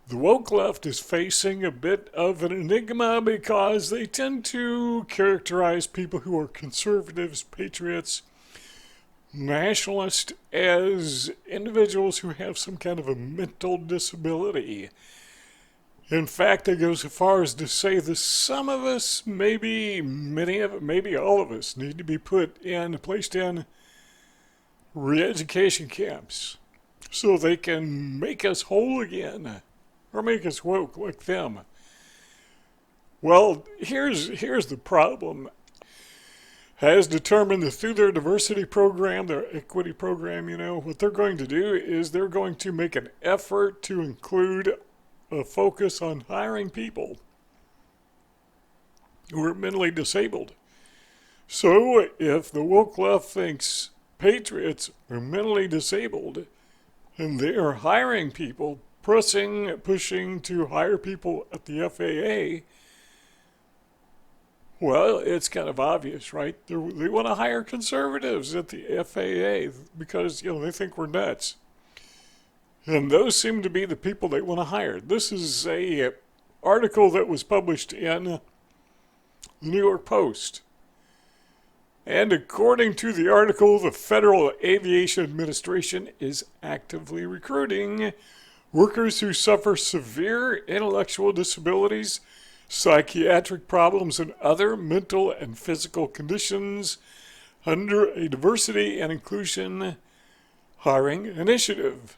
The woke left is facing a bit of an enigma because they tend to characterize people who are conservatives, patriots, nationalists as individuals who have some kind of a mental disability. In fact, they go so far as to say that some of us, maybe many of it, maybe all of us, need to be placed in re-education camps so they can make us whole again or make us woke like them. Well, here's the problem. Has determined that through their diversity program, their equity program, what they're going to do is they're going to make an effort to include a focus on hiring people who are mentally disabled. So if the woke left thinks patriots are mentally disabled and they are hiring people, pushing to hire people at the FAA, well, it's kind of obvious, right? They want to hire conservatives at the FAA because, they think we're nuts. And those seem to be the people they want to hire. This is a article that was published in the New York Post. And according to the article, the Federal Aviation Administration is actively recruiting workers who suffer severe intellectual disabilities, psychiatric problems, and other mental and physical conditions under a diversity and inclusion hiring initiative.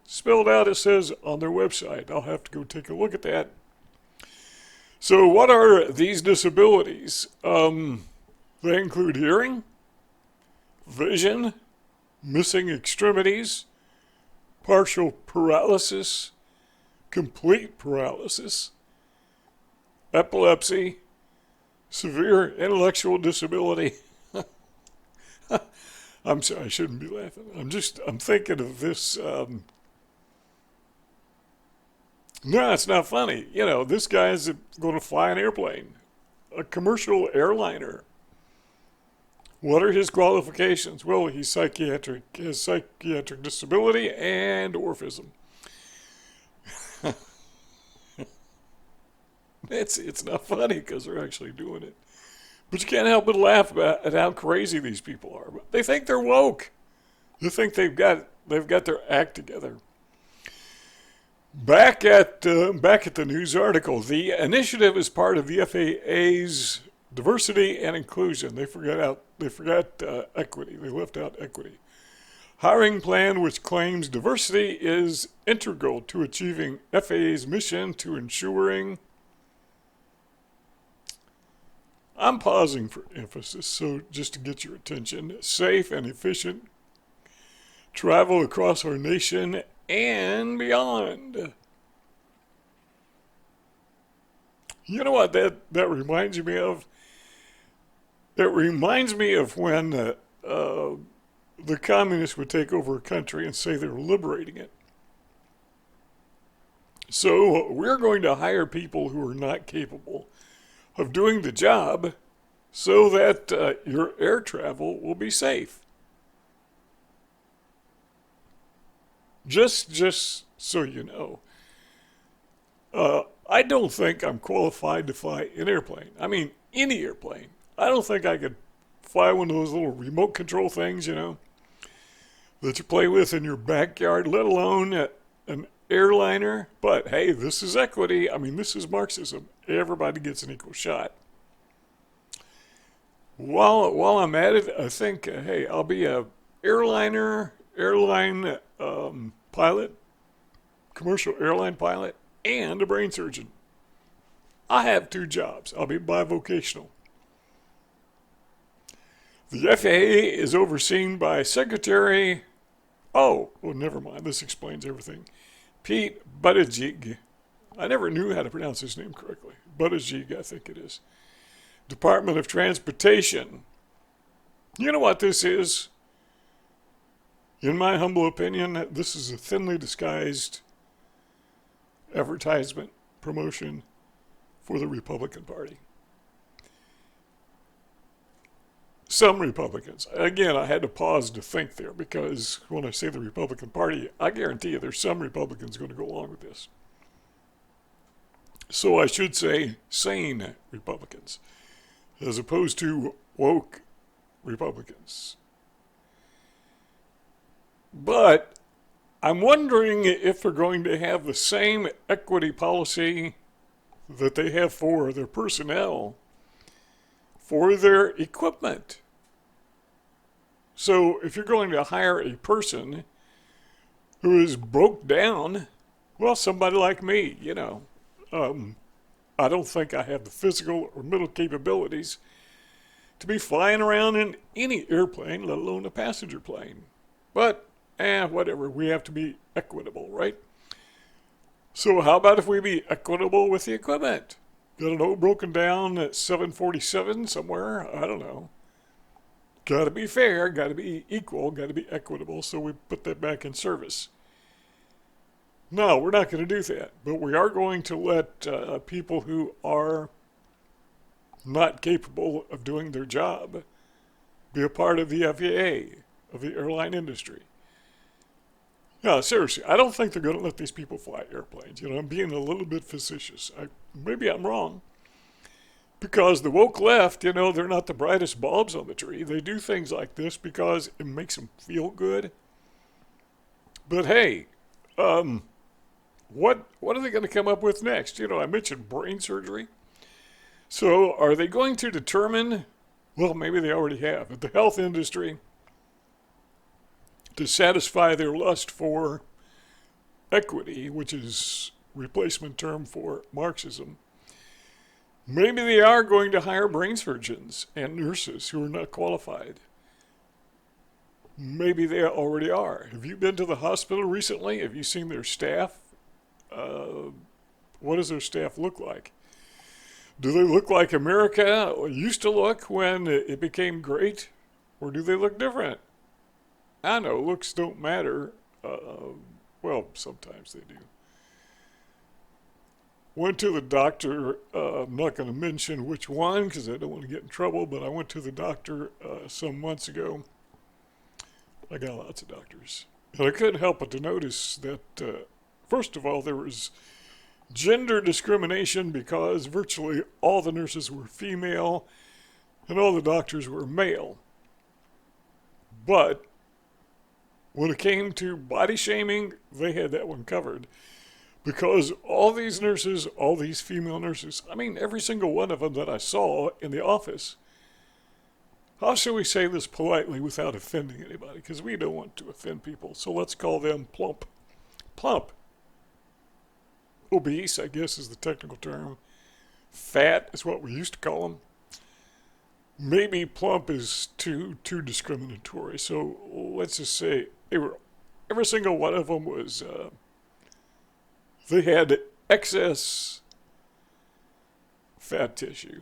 Spelled out, it says on their website. I'll have to go take a look at that. So what are these disabilities? They include hearing, vision, missing extremities, partial paralysis, complete paralysis, epilepsy, severe intellectual disability. I'm sorry, I shouldn't be laughing. I'm thinking of this. No, it's not funny. This guy's going to fly an airplane, a commercial airliner. What are his qualifications? Well, he's has psychiatric disability and dwarfism. It's not funny because they're actually doing it. But you can't help but laugh at how crazy these people are. But they think they're woke. They think they've got their act together. Back at the news article, the initiative is part of the FAA's diversity and inclusion. They forgot equity. They left out equity. Hiring plan which claims diversity is integral to achieving FAA's mission to ensuring. I'm pausing for emphasis, so just to get your attention, safe and efficient travel across our nation and beyond. You know what that reminds me of? It reminds me of when the communists would take over a country and say they were liberating it. So we're going to hire people who are not capable of doing the job so that your air travel will be safe. Just so you know, I don't think I'm qualified to fly an airplane. I mean, any airplane. I don't think I could fly one of those little remote control things, that you play with in your backyard, let alone an airliner. But hey, this is equity. I mean, this is Marxism. Everybody gets an equal shot. While I'm at it, I think, hey, I'll be a airline pilot, commercial airline pilot, and a brain surgeon. I have 2 jobs. I'll be bivocational. The FAA is overseen by Secretary. Oh, well, never mind. This explains everything. Pete Buttigieg. I never knew how to pronounce his name correctly. Buttigieg, I think it is. Department of Transportation. You know what this is? In my humble opinion, this is a thinly disguised advertisement promotion for the Republican Party. Some Republicans. Again, I had to pause to think there because when I say the Republican Party, I guarantee you there's some Republicans going to go along with this. So I should say sane Republicans, as opposed to woke Republicans. But I'm wondering if they're going to have the same equity policy that they have for their personnel, for their equipment. So if you're going to hire a person who is broke down, well, somebody like me, I don't think I have the physical or mental capabilities to be flying around in any airplane, let alone a passenger plane. But, whatever, we have to be equitable, right? So how about if we be equitable with the equipment? Got an old broken down 747 somewhere? I don't know. Got to be fair, got to be equal, got to be equitable, so we put that back in service. No, we're not going to do that, but we are going to let people who are not capable of doing their job be a part of the FAA, of the airline industry. No, seriously, I don't think they're going to let these people fly airplanes. I'm being a little bit facetious. Maybe I'm wrong. Because the woke left, they're not the brightest bulbs on the tree. They do things like this because it makes them feel good. But hey, what are they going to come up with next? I mentioned brain surgery. So are they going to determine, well, maybe they already have, that the health industry, to satisfy their lust for equity, which is replacement term for Marxism, maybe they are going to hire brain surgeons and nurses who are not qualified. Maybe they already are. Have you been to the hospital recently? Have you seen their staff? What does their staff look like? Do they look like America used to look when it became great? Or do they look different? I know, looks don't matter. Well, sometimes they do. Went to the doctor. I'm not going to mention which one because I don't want to get in trouble, but I went to the doctor some months ago. I got lots of doctors. And I couldn't help but to notice that, first of all, there was gender discrimination because virtually all the nurses were female and all the doctors were male. But when it came to body shaming, they had that one covered. Because all these nurses, all these female nurses, every single one of them that I saw in the office, how shall we say this politely without offending anybody? Because we don't want to offend people. So let's call them plump. Plump. Obese, I guess, is the technical term. Fat is what we used to call them. Maybe plump is too discriminatory. So let's just say every single one of them was, they had excess fat tissue.